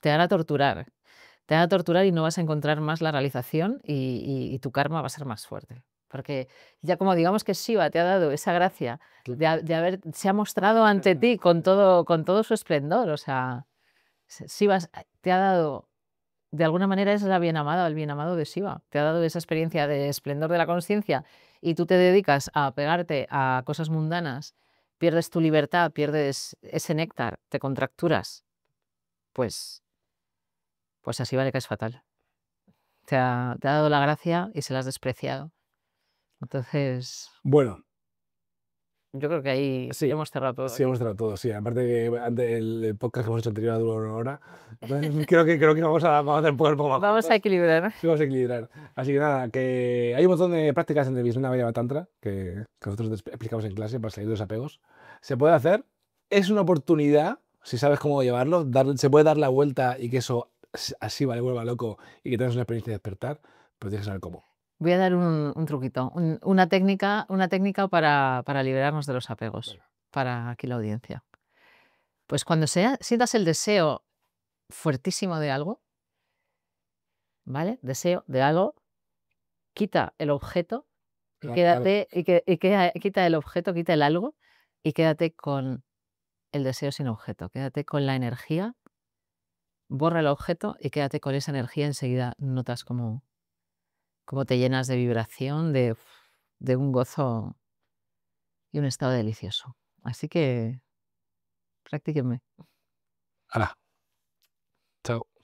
te van a torturar. Te van a torturar y no vas a encontrar más la realización, y tu karma va a ser más fuerte. Porque ya como digamos que Shiva te ha dado esa gracia se ha mostrado ante ti con todo su esplendor, o sea, Shiva te ha dado, de alguna manera es la bien amada o el bien amado de Shiva, te ha dado esa experiencia de esplendor de la conciencia, y tú te dedicas a pegarte a cosas mundanas, pierdes tu libertad, pierdes ese néctar, te contracturas, pues, pues así vale que es fatal. Te ha dado la gracia y se la has despreciado. Entonces, Bueno, yo creo que ahí sí, hemos cerrado todo sí, aquí. hemos tratado todo, sí. Aparte que antes el podcast que hemos hecho anterior duró 1 hora. Entonces, creo que vamos a hacer un poco más Vamos a cortos. equilibrar. Sí, vamos a equilibrar. Así que nada, que hay un montón de prácticas en el Visnana Vairava Tantra que nosotros explicamos en clase para salir de los apegos. Se puede hacer, es una oportunidad, si sabes cómo llevarlo, se puede dar la vuelta y que eso así vale, vuelva loco y que tengas una experiencia de despertar, pero tienes que saber cómo. Voy a dar un truquito, una técnica para liberarnos de los apegos, Venga. para aquí la audiencia. Pues cuando sientas el deseo fuertísimo de algo, ¿vale? Deseo de algo, quita el objeto y Claro, quédate, quita el objeto, quita el algo y quédate con el deseo sin objeto. Quédate con la energía, borra el objeto y quédate con esa energía. Enseguida notas cómo te llenas de vibración, de un gozo y un estado delicioso. Así que Practíquenme. Hala, chao.